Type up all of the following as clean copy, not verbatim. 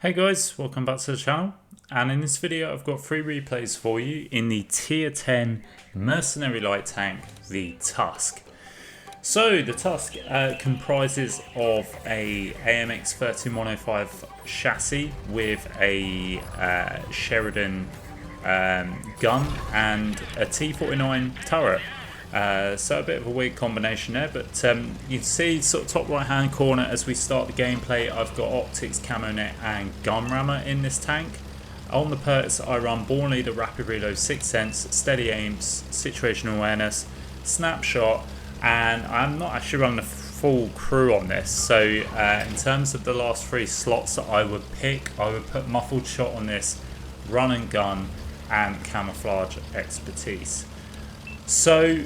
Hey guys, welcome back to the channel, and in this video I've got 3 replays for you in the tier 10 Mercenary light tank, the Tusk. So the Tusk comprises of a AMX 13105 chassis with a Sheridan gun and a T49 turret. So a bit of a weird combination there, but you can see sort of top right hand corner as we start the gameplay, I've got optics, camo net and gun rammer in this tank. On the perks I run Born Leader, Rapid Reload, Sixth Sense, Steady Aims, Situational Awareness, Snapshot, and I'm not actually running a full crew on this. So in terms of the last 3 slots that I would pick, I would put Muffled Shot on this, Run and Gun and Camouflage Expertise. So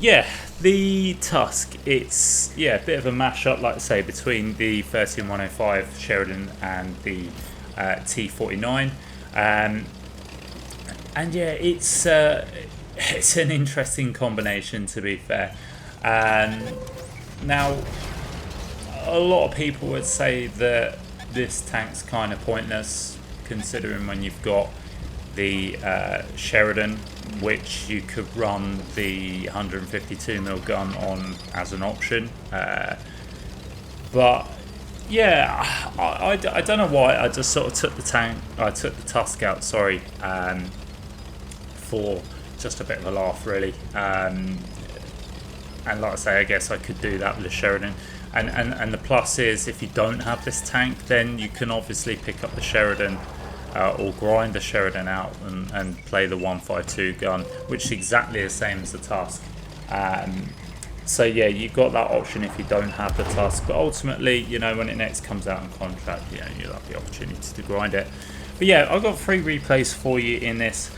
yeah, the Tusk, it's a bit of a mashup, like I say, between the 13105 Sheridan and the T49, and yeah, it's an interesting combination, to be fair. Now, a lot of people would say that this tank's kind of pointless, considering when you've got the Sheridan, which you could run the 152mm gun on as an option, but yeah, I don't know why I just sort of took the Tusk out, sorry, for just a bit of a laugh, really. And like I say, I guess I could do that with the Sheridan, and the plus is, if you don't have this tank, then you can obviously pick up the Sheridan or grind the Sheridan out and play the 152 gun, which is exactly the same as the Tusk. So yeah, you've got that option if you don't have the Tusk, but ultimately, you know, when it next comes out on contract, you know, you'll have the opportunity to grind it. But yeah, I've got 3 replays for you in this.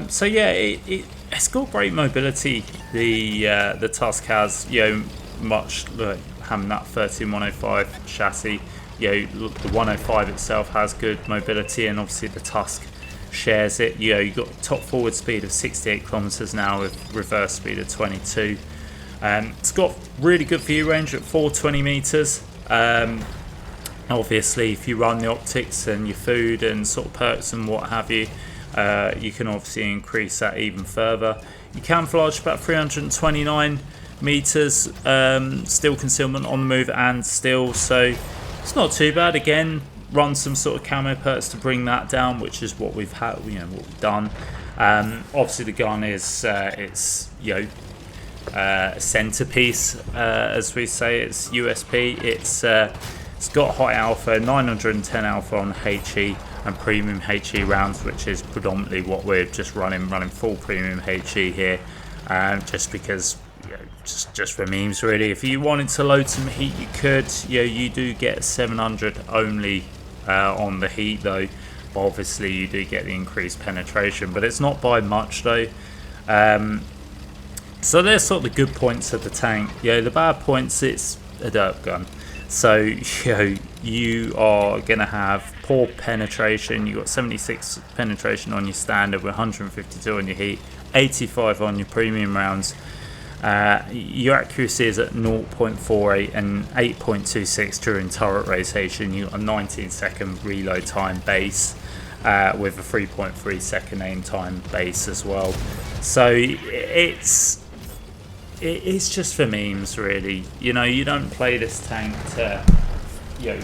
So yeah, it's got great mobility. The Tusk has, you know, much like having that 13105 chassis. You know, the 105 itself has good mobility, and obviously the Tusk shares it. You know, you've got top forward speed of 68 kilometers now with reverse speed of 22. It's got really good view range at 420 meters. Obviously, if you run the optics and your food and sort of perks and what have you, you can obviously increase that even further. You camouflage about 329 meters, still concealment on the move and still, so it's not too bad. Again, run some sort of camo perks to bring that down, which is what we've had, you know, what we've done. Obviously the gun is it's, you know, centerpiece, as we say. It's USP. It's got high alpha, 910 alpha on HE and premium HE rounds, which is predominantly what we're just running full premium HE here, just because, you know, just for memes, really. If you wanted to load some heat, you could. You know, you do get 700 only on the heat, though. But obviously, you do get the increased penetration, but it's not by much, though. So there's sort of the good points of the tank. You know, the bad points, it's a derp gun. So, you know, you are going to have poor penetration. You got 76 penetration on your standard with 152 on your heat, 85 on your premium rounds. Your accuracy is at 0.48 and 8.26 during turret rotation. You got a 19-second reload time base with a 3.3 second aim time base as well. So it's just for memes, really. You know, you don't play this tank to, you know,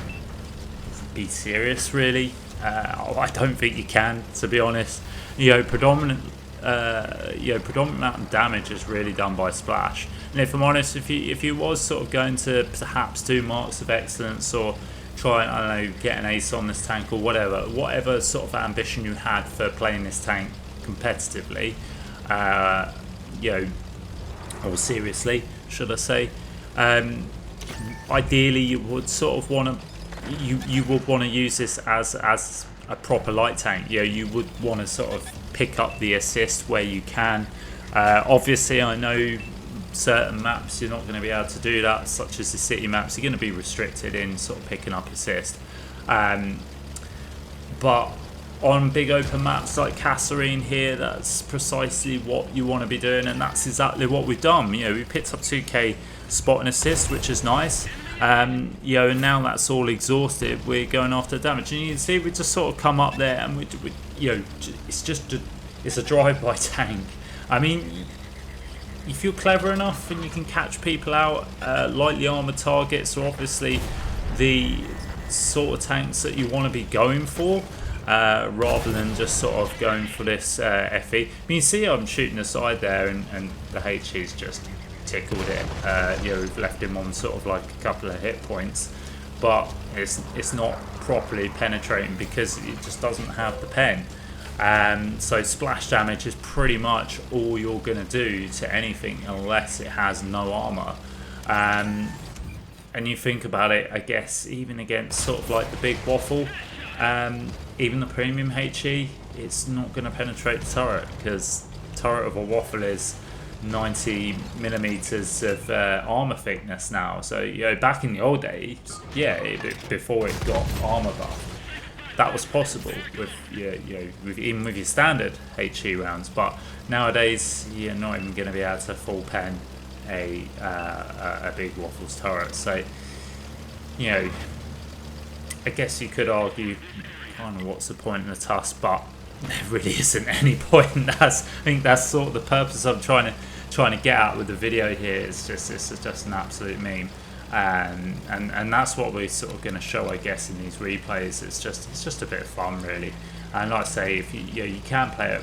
be serious, really. I don't think you can, to be honest. You know, predominant amount of damage is really done by splash. And if I'm honest, if you was sort of going to perhaps do marks of excellence or try, I don't know, get an ace on this tank or whatever sort of ambition you had for playing this tank competitively, you know, or seriously, should I say, ideally you would sort of want to, you would want to use this as a proper light tank. You know, you would want to sort of pick up the assist where you can. Obviously, I know certain maps you're not going to be able to do that, such as the city maps. You're going to be restricted in sort of picking up assist. But on big open maps like Kasserine here, that's precisely what you want to be doing, and that's exactly what we've done. You know, we picked up 2k spot and assist, which is nice. You know, and now that's all exhausted, we're going after damage, and you can see we just sort of come up there, and we you know, it's a drive-by tank. I mean, if you're clever enough and you can catch people out, lightly armoured targets are obviously the sort of tanks that you want to be going for, rather than just sort of going for this FE. I mean, you see I'm shooting aside there, and the HE's just tickled it. You know, we've left him on sort of like a couple of hit points, but it's not properly penetrating because it just doesn't have the pen. So splash damage is pretty much all you're going to do to anything unless it has no armour. And you think about it, I guess, even against sort of like the big waffle, even the premium HE, it's not going to penetrate the turret, because the turret of a waffle is 90mm of armour thickness now. So, you know, back in the old days, yeah, before it got armour buff, that was possible with even with your standard HE rounds. But nowadays, you're not even going to be able to full pen a big waffles turret. So, you know, I guess you could argue, kind of, what's the point in the Tusk? But there really isn't any point. I think that's sort of the purpose I'm trying to get at with the video here. It's just an absolute meme. And that's what we're sort of going to show, I guess, in these replays. It's just a bit of fun, really. And like I say, if you can play it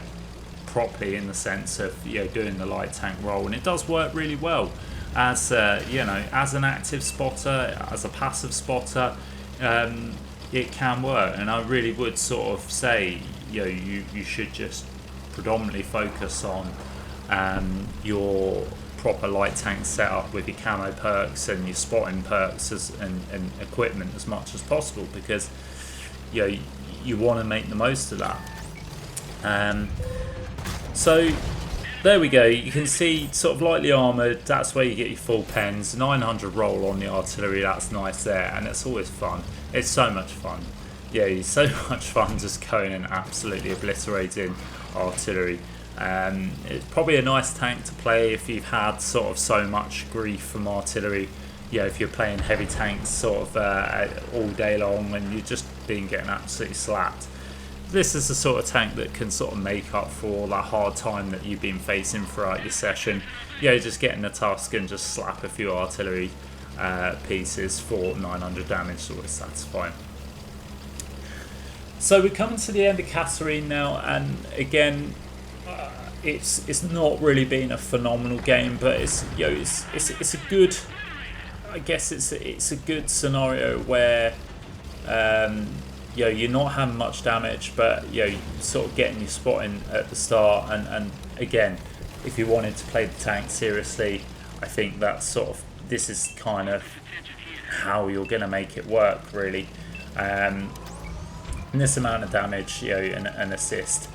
properly in the sense of doing the light tank role, and it does work really well as as an active spotter, as a passive spotter. It can work, and I really would sort of say you should just predominantly focus on your proper light tank setup with your camo perks and your spotting perks and equipment as much as possible, because you want to make the most of that. So there we go, you can see sort of lightly armoured, that's where you get your full pens. 900 roll on the artillery, that's nice there, and it's always fun. It's so much fun. Yeah, it's so much fun just going and absolutely obliterating artillery. It's probably a nice tank to play if you've had sort of so much grief from artillery. If you're playing heavy tanks sort of all day long and you're just getting absolutely slapped. This is the sort of tank that can sort of make up for all that hard time that you've been facing throughout your session. Just getting the Tusk and just slap a few artillery pieces for 900 damage is always satisfying. So we're coming to the end of Kasserine now, and again, it's not really been a phenomenal game, but it's a good, I guess it's a good scenario where you're not having much damage, but you're sort of getting your spotting at the start, and again, if you wanted to play the tank seriously, I think that's sort of, this is kind of how you're going to make it work, really. And this amount of damage, and an assist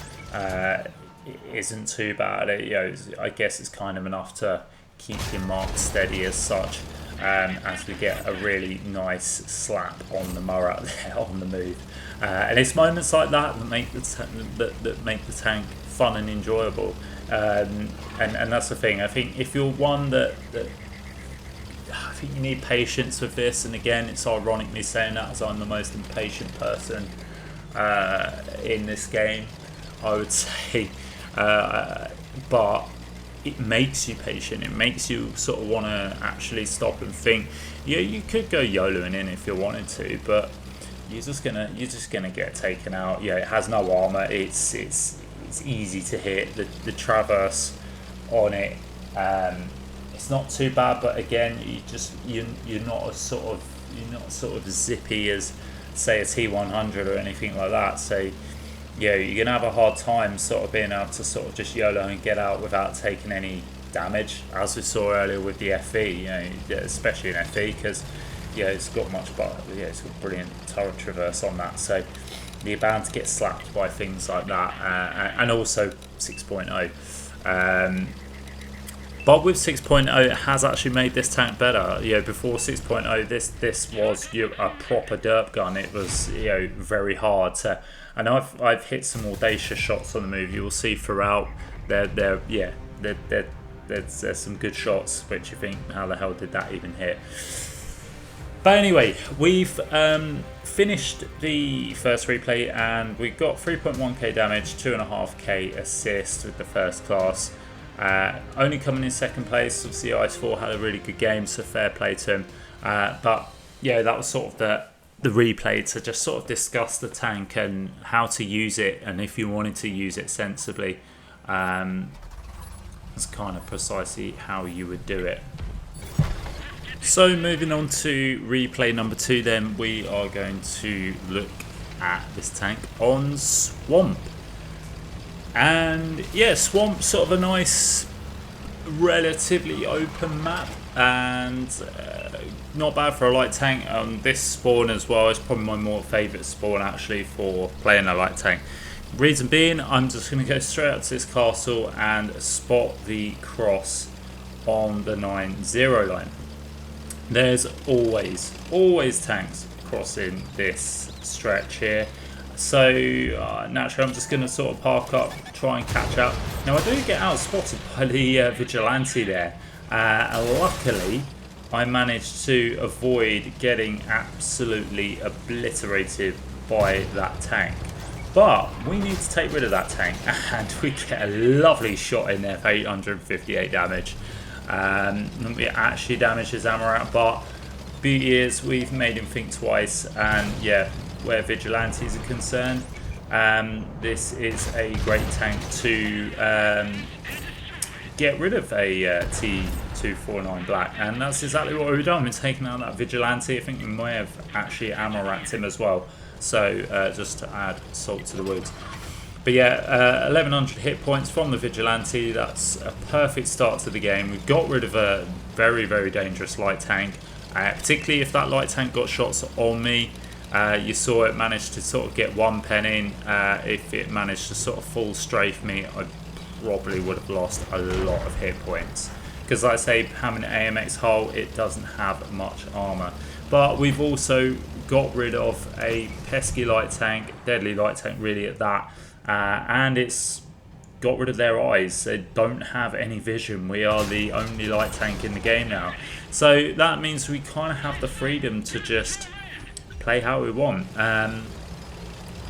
isn't too bad. I guess it's kind of enough to keep your mark steady as such, as we get a really nice slap on the Murat there on the move. And it's moments like that that make the tank fun and enjoyable. And that's the thing. I think if you're one that I think you need patience with this, and again, it's ironic me saying that as I'm the most impatient person in this game, I would say, but it makes you patient. It makes you sort of want to actually stop and think. You could go YOLOing in if you wanted to, but you're just gonna get taken out. It has no armor. It's easy to hit. The traverse on it, it's not too bad, but again, you're not as sort of zippy as, say, a T100 or anything like that. So you're gonna have a hard time sort of being able to sort of just YOLO and get out without taking any damage, as we saw earlier with the FE. Especially in FE, because it's got much better. It's got brilliant turret traverse on that. So you're bound to get slapped by things like that, and also 6.0. But with 6.0, it has actually made this tank better. Before 6.0, this was a proper derp gun. It was very hard to. And I've hit some audacious shots on the move. You will see throughout. There's some good shots, which you think, how the hell did that even hit? But anyway, we've finished the first replay and we got 3.1k damage, 2.5k assist with the first class. Only coming in second place. Obviously Ice4 had a really good game, so fair play to him. But yeah, that was sort of the replay to just sort of discuss the tank and how to use it, and if you wanted to use it sensibly. That's kind of precisely how you would do it. So moving on to replay number 2, then we are going to look at this tank on Swamp. And yeah, Swamp, sort of a nice, relatively open map, and not bad for a light tank. This spawn as well is probably my more favourite spawn actually for playing a light tank. Reason being, I'm just going to go straight out to this castle and spot the cross on the 9-0 line. There's always tanks crossing this stretch here. So naturally I'm just going to sort of park up, try and catch up. Now I do get out spotted by the Vigilante there. Luckily I managed to avoid getting absolutely obliterated by that tank. But we need to take rid of that tank, and we get a lovely shot in there for 858 damage. We actually damaged his Armour out, but beauty is we've made him think twice, and yeah, where Vigilantes are concerned, this is a great tank to get rid of a T249 Black, and that's exactly what we've done. We've taken out that Vigilante. I think we may have actually Armour racked him as well, so just to add salt to the wound. But yeah, 1100 hit points from the Vigilante. That's a perfect start to the game. We've got rid of a very, very dangerous light tank, particularly if that light tank got shots on me. You saw it managed to sort of get one pen in. If it managed to sort of full strafe me, I probably would have lost a lot of hit points. Because like I say, having an AMX hull, it doesn't have much armour. But we've also got rid of a pesky light tank, deadly light tank really at that. And it's got rid of their eyes. They don't have any vision. We are the only light tank in the game now. So that means we kind of have the freedom to just play how we want. Yeah,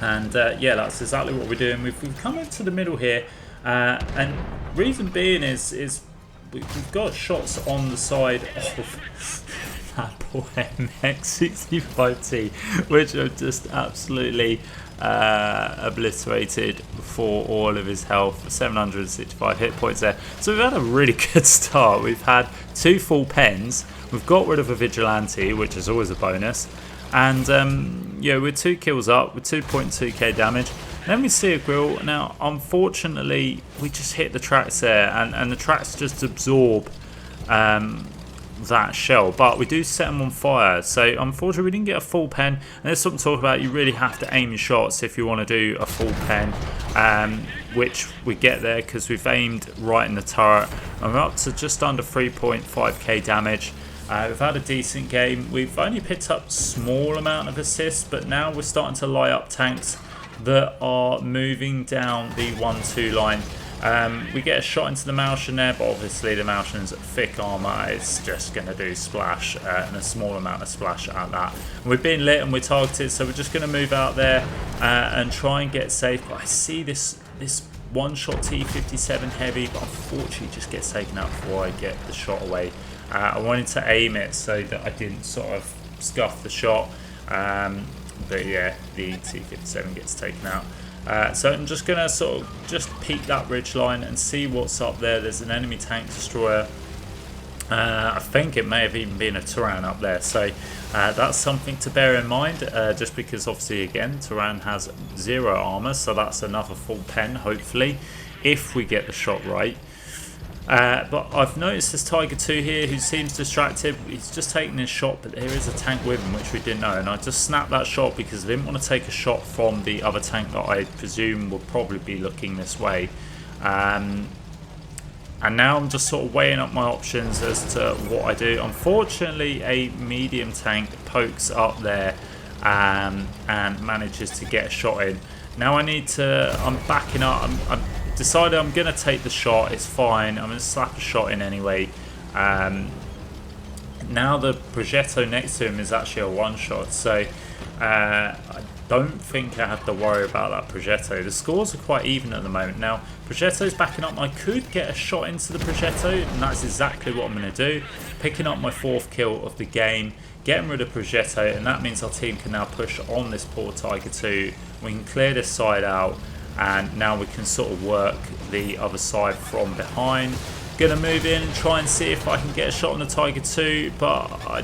that's exactly what we're doing. We've come into the middle here. And reason being is we've got shots on the side of that poor MX65T, which are just absolutely obliterated for all of his health. 765 hit points there. So we've had a really good start. We've had 2 full pens. We've got rid of a Vigilante, which is always a bonus. And yeah, we're 2 kills up with 2.2k damage. Then we see a grill. Now, unfortunately, we just hit the tracks there, and the tracks just absorb that shell, but we do set them on fire. So unfortunately we didn't get a full pen, and there's something to talk about. You really have to aim your shots if you want to do a full pen, which we get there because we've aimed right in the turret, and we're up to just under 3.5k damage. We've had a decent game. We've only picked up a small amount of assists, but now we're starting to light up tanks that are moving down the 1-2 line. We get a shot into the Malshan there, but obviously the Malshan's thick armour, it's just going to do splash, and a small amount of splash at that. And we've been lit and we're targeted, so we're just going to move out there and try and get safe. But I see this one-shot T57 heavy, but unfortunately just gets taken out before I get the shot away. I wanted to aim it so that I didn't sort of scuff the shot, but yeah, the T57 gets taken out. So I'm just going to sort of just peek that ridge line and see what's up there. There's an enemy tank destroyer. I think it may have even been a Turan up there. So that's something to bear in mind, just because obviously again Turan has 0 armour, so that's another full pen hopefully if we get the shot right. But I've noticed this Tiger 2 here who seems distracted. He's just taking his shot, but there is a tank with him, which we didn't know. And I just snapped that shot because I didn't want to take a shot from the other tank that I presume will probably be looking this way. And now I'm just sort of weighing up my options as to what I do. Unfortunately, a medium tank pokes up there and manages to get a shot in. Now I need to, I'm backing up, I'm decided I'm going to take the shot. It's fine, I'm going to slap a shot in anyway. now the progetto next to him is actually a one-shot, so I don't think I have to worry about that progetto. The scores are quite even at the moment. Now, progetto's backing up. I could get a shot into the progetto, and that's exactly what I'm going to do. Picking up my 4th kill of the game, getting rid of progetto, and that means our team can now push on this poor Tiger 2. We can clear this side out, and now we can sort of work the other side from behind. Gonna move in and try and see if I can get a shot on the Tiger 2, but I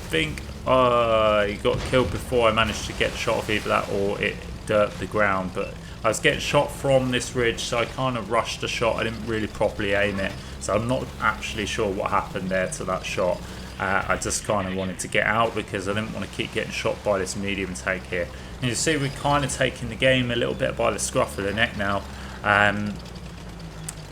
think he got killed before I managed to get a shot off either that or it derped the ground. But I was getting shot from this ridge, so I kind of rushed the shot. I didn't really properly aim it, so I'm not actually sure what happened there to that shot. I just kind of wanted to get out because I didn't want to keep getting shot by this medium tank here. And you see we're kind of taking the game a little bit by the scruff of the neck now.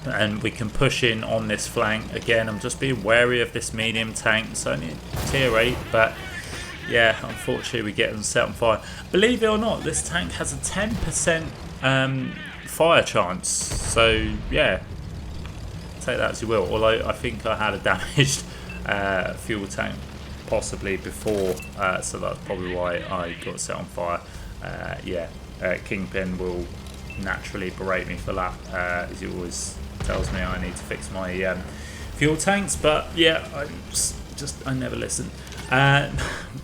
And we can push in on this flank. Again, I'm just being wary of this medium tank. It's only tier 8, but yeah, unfortunately we get them set on fire. Believe it or not, this tank has a 10% fire chance. So yeah, take that as you will. Although I think I had a damaged fuel tank possibly before, so that's probably why I got set on fire. Yeah, Kingpin will naturally berate me for that, as he always tells me I need to fix my fuel tanks, but yeah, I never listen.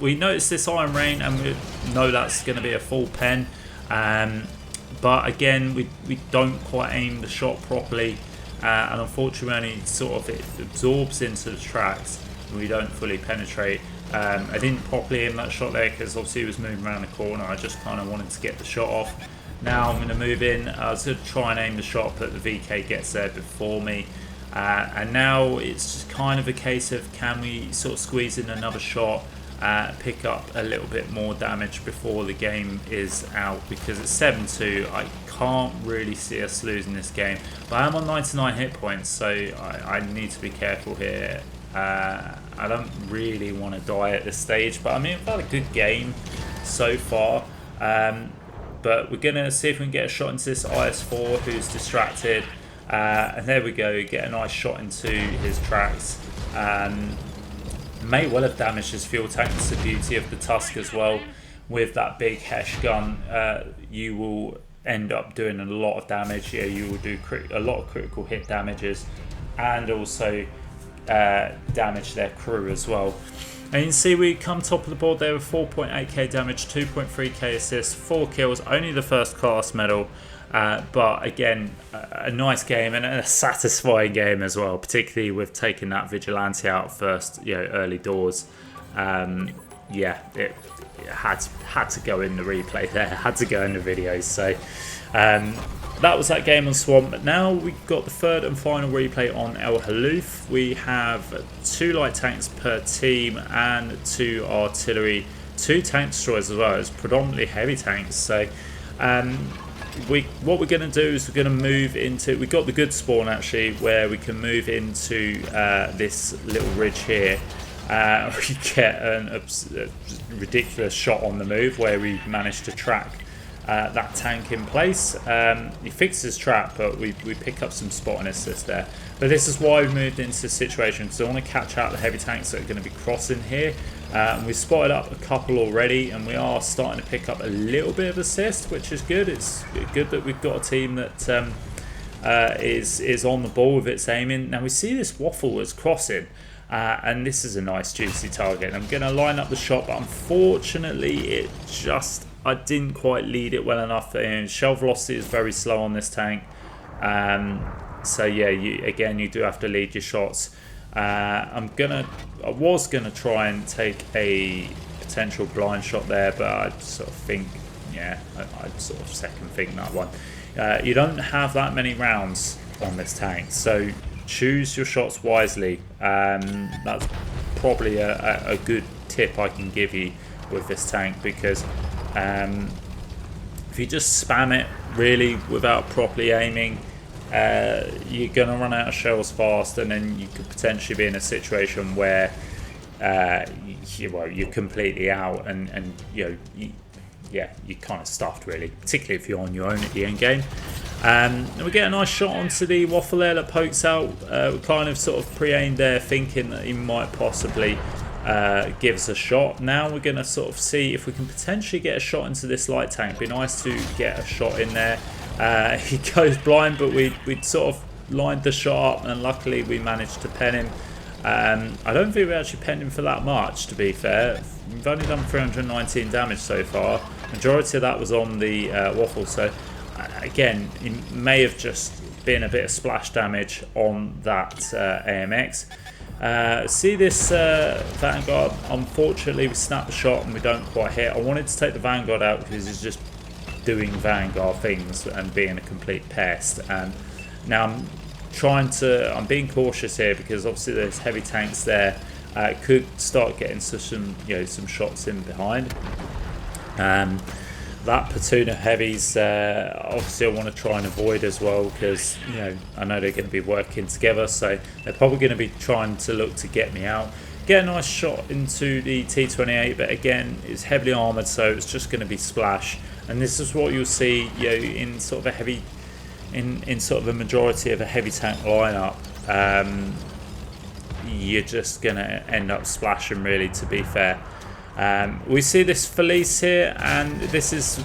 We noticed this iron rain and we know that's going to be a full pen, but again we don't quite aim the shot properly, and unfortunately sort of it absorbs into the tracks and we don't fully penetrate. I didn't properly aim that shot there because obviously it was moving around the corner. I just kind of wanted to get the shot off. Now I'm going to move in. I was going to try and aim the shot, but the VK gets there before me. And now it's just kind of a case of can we sort of squeeze in another shot, pick up a little bit more damage before the game is out, because it's 7-2. I can't really see us losing this game. But I'm on 99 hit points, so I need to be careful here. I don't really want to die at this stage, but I mean, I've had a good game so far. But we're going to see if we can get a shot into this IS-4 who's distracted. And there we go, get a nice shot into his tracks. May well have damaged his fuel tank. That's the beauty of the Tusk as well. With that big Hesh gun, you will end up doing a lot of damage. Yeah, you will do a lot of critical hit damages, and also damage their crew as well. And you can see we come top of the board there with 4.8k damage, 2.3k assists, 4 kills, only the first class medal. But again, a nice game and a satisfying game as well, particularly with taking that Vigilante out first, you know, early doors. Yeah, it had to go in the replay there, had to go in the videos. So that was that game on Swamp. But now we've got the third and final replay on El Halluf. We have 2 light tanks per team and 2 artillery, 2 tank destroyers as well. It's predominantly heavy tanks. So what we're going to do is we're going to move into, we got the good spawn actually, where we can move into this little ridge here. We get a ridiculous shot on the move where we managed to track that tank in place. He fixed his trap, but we pick up some spot and assist there. But this is why we moved into this situation, because I want to catch out the heavy tanks that are going to be crossing here. And we've spotted up a couple already, and we are starting to pick up a little bit of assist, which is good. It's good that we've got a team that is on the ball with its aiming. Now we see this waffle as crossing, and this is a nice juicy target. I'm going to line up the shot, but unfortunately I didn't quite lead it well enough. Shell velocity is very slow on this tank, so yeah, you do have to lead your shots. I was gonna try and take a potential blind shot there, but I sort of think, yeah, I'd sort of second think that one. You don't have that many rounds on this tank, so choose your shots wisely. That's probably a good tip I can give you with this tank, because if you just spam it really without properly aiming, you're going to run out of shells fast, and then you could potentially be in a situation where you're completely out, and you're kind of stuffed really, particularly if you're on your own at the end game. And we get a nice shot onto the waffle there that pokes out. We kind of sort of pre-aimed there, thinking that he might possibly give us a shot. Now we're going to sort of see if we can potentially get a shot into this light tank. Be nice to get a shot in there. He goes blind, but we'd sort of lined the shot up, and luckily we managed to pen him. I don't think we actually penned him for that much, to be fair. We've only done 319 damage so far. Majority of that was on the waffle, so again, it may have just been a bit of splash damage on that AMX. See this Vanguard, unfortunately we snapped the shot and we don't quite hit. I wanted to take the Vanguard out because he's just doing Vanguard things and being a complete pest, and now I'm being cautious here because obviously there's heavy tanks there. Could start getting some shots in behind. That platoon of heavies, obviously I want to try and avoid as well, because I know they're going to be working together, so they're probably going to be trying to look to get me out. Get a nice shot into the T28, but again it's heavily armoured, so it's just going to be splash. And this is what you'll see, in sort of a heavy, in sort of a majority of a heavy tank lineup. You're just going to end up splashing, really, to be fair. We see this Felice here, and this is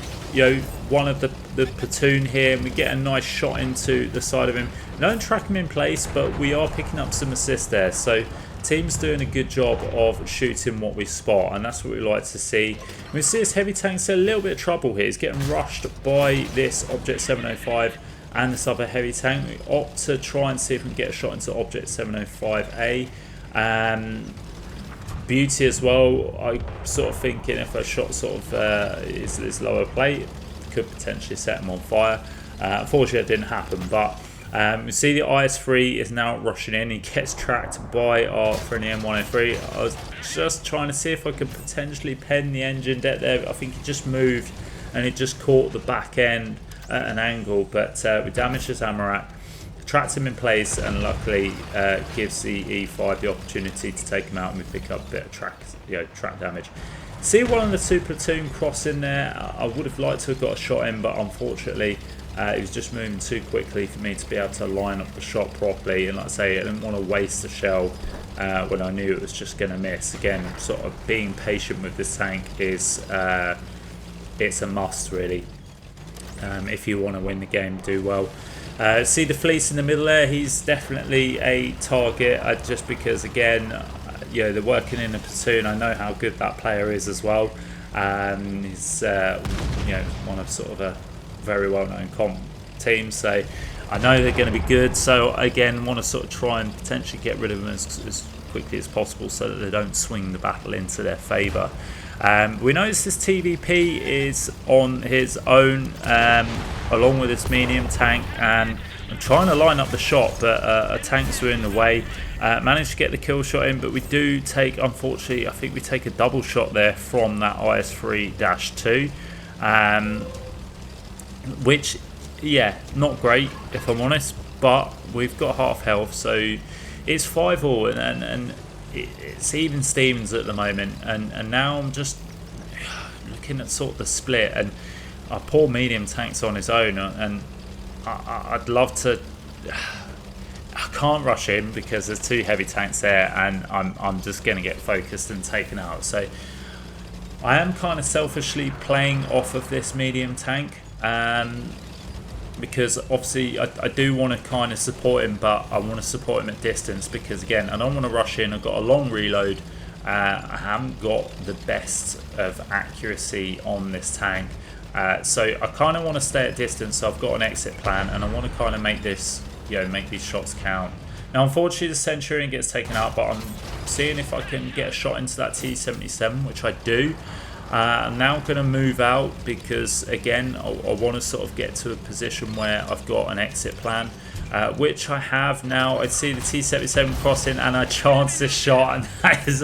one of the platoon here, and we get a nice shot into the side of him. We don't track him in place, but we are picking up some assists there, so team's doing a good job of shooting what we spot, and that's what we like to see. We see this heavy tank's in a little bit of trouble here. He's getting rushed by this Object 705 and this other heavy tank. We opt to try and see if we can get a shot into Object 705A. Beauty as well, I'm sort of thinking if a shot sort of is lower plate, could potentially set him on fire. Unfortunately it didn't happen, but you see the IS-3 is now rushing in. He gets tracked by our friendly M103. I was just trying to see if I could potentially pen the engine deck there. I think he just moved and it just caught the back end at an angle, but we damaged his Armour, trapped him in place, and luckily gives the E5 the opportunity to take him out, and we pick up a bit of track damage. See one of the two platoon cross in there. I would have liked to have got a shot in, but unfortunately he was just moving too quickly for me to be able to line up the shot properly. And like I say, I didn't want to waste the shell when I knew it was just going to miss. Again, sort of being patient with this tank is it's a must, really, if you want to win the game, do well. See the Fleece in the middle there, he's definitely a target, just because, again, they're working in a platoon. I know how good that player is as well. He's one of sort of a very well-known comp team, so I know they're going to be good. So again, want to sort of try and potentially get rid of them as quickly as possible so that they don't swing the battle into their favour. We notice this TVP is on his own, along with this medium tank, and I'm trying to line up the shot, but tanks were in the way. Managed to get the kill shot in, but we do take, unfortunately, I think we take a double shot there from that IS-3-2, which, yeah, not great if I'm honest, but we've got half health, so it's 5-all, and it's even Stevens at the moment, and now I'm just looking at sort of the split, and our poor medium tank's on his own, and I'd love to. I can't rush him because there's two heavy tanks there, and I'm just going to get focused and taken out. So I am kind of selfishly playing off of this medium tank, because obviously I do want to kind of support him, but I want to support him at distance, because again, I don't want to rush in. I've got a long reload. I haven't got the best of accuracy on this tank, so I kind of want to stay at distance. So I've got an exit plan, and I want to kind of make this, make these shots count. Now, unfortunately, the Centurion gets taken out, but I'm seeing if I can get a shot into that T-77, which I do. I'm now going to move out because, again, I want to sort of get to a position where I've got an exit plan, which I have now. I see the T-77 crossing, and I chance this shot, and that is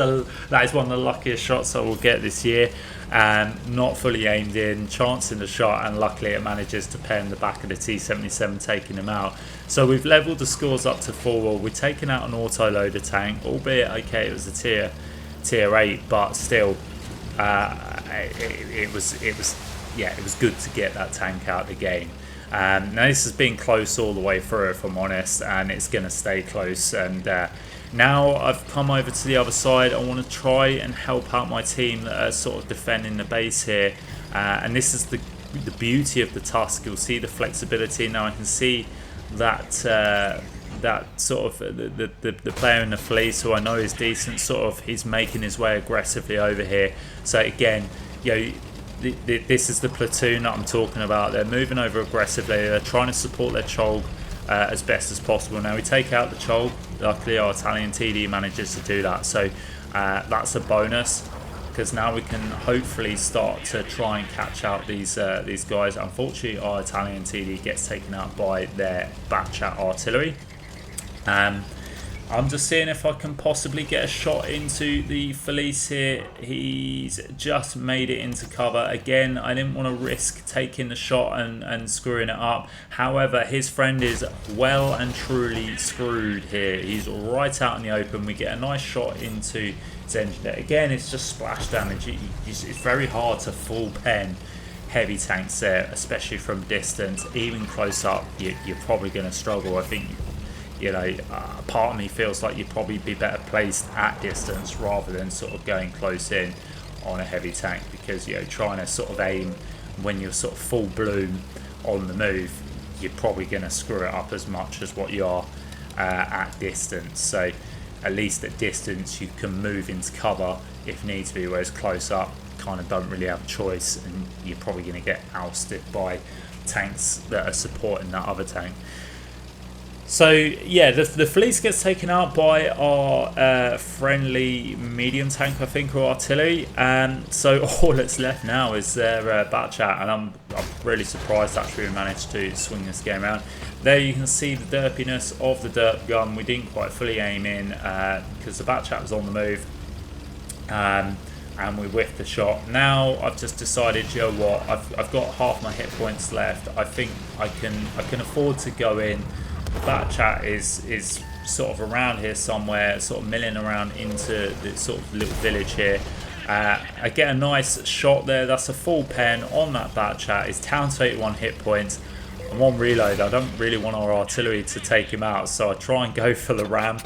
one of the luckiest shots I will get this year. Not fully aimed in, chancing the shot, and luckily it manages to pen the back of the T-77, taking him out. So we've leveled the scores up to 4-all. We've taken out an auto-loader tank, albeit, okay, it was a tier 8, but still, it was good to get that tank out of the game. Now this has been close all the way through, if I'm honest, and it's going to stay close. And Now I've come over to the other side. I want to try and help out my team that are sort of defending the base here. And this is the beauty of the Tusk. You'll see the flexibility. Now I can see that that sort of the player in the fleece, who I know is decent, sort of he's making his way aggressively over here. So again, you know, this is the platoon that I'm talking about. They're moving over aggressively. They're trying to support their Chol as best as possible. Now we take out the Chol. Luckily our Italian TD manages to do that, so that's a bonus, because now we can hopefully start to try and catch out these guys. Unfortunately our Italian TD gets taken out by their Batchat artillery. I'm just seeing if I can possibly get a shot into the Felice here. He's just made it into cover. Again, I didn't want to risk taking the shot and screwing it up. However, his friend is well and truly screwed here. He's right out in the open. We get a nice shot into his engine there. Again, it's just splash damage. It's very hard to full pen heavy tanks there, especially from distance. Even close up, you're probably going to struggle. I think, you know, part of me feels like you'd probably be better placed at distance rather than sort of going close in on a heavy tank, because, you know, trying to sort of aim when you're sort of full bloom on the move, you're probably going to screw it up as much as what you are at distance. So at least at distance you can move into cover if needs be, whereas close up kind of don't really have a choice, and you're probably going to get ousted by tanks that are supporting that other tank. So yeah, the Fleece gets taken out by our friendly medium tank, I think, or artillery. So all that's left now is their Batchat, and I'm really surprised actually we managed to swing this game around. There you can see the derpiness of the derp gun. We didn't quite fully aim in because the Batchat was on the move, and we whiffed the shot. Now I've just decided, you know what, I've got half my hit points left. I think I can afford to go in. The Batchat is sort of around here somewhere, sort of milling around into the sort of little village here. I get a nice shot there. That's a full pen on that Batchat. It's down to 81 hit points. I'm on reload. I don't really want our artillery to take him out, so I try and go for the ram.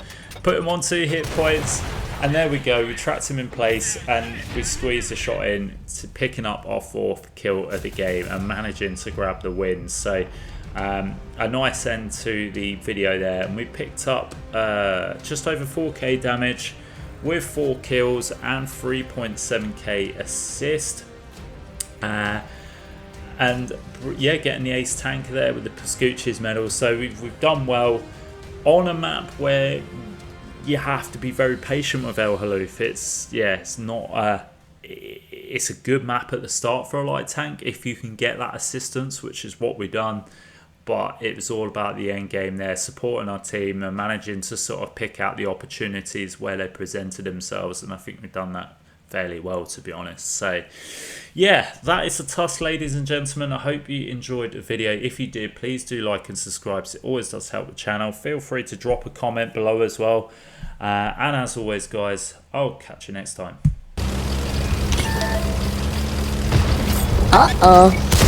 Put him on 2 hit points, and there we go. We trapped him in place, and we squeezed the shot in, to picking up our 4th kill of the game and managing to grab the win. So a nice end to the video there, and we picked up just over 4k damage with 4 kills and 3.7k assist, and yeah, getting the ace tank there with the Pascucci's medal. So we've done well on a map where you have to be very patient with El Halluf. It's a good map at the start for a light tank if you can get that assistance, which is what we've done. But it was all about the end game there, supporting our team and managing to sort of pick out the opportunities where they presented themselves, and I think we've done that fairly well, to be honest. So yeah, that is the Tusk, ladies and gentlemen. I hope you enjoyed the video. If you did, please do like and subscribe, it always does help the channel. Feel free to drop a comment below as well, and as always guys, I'll catch you next time. Uh-oh.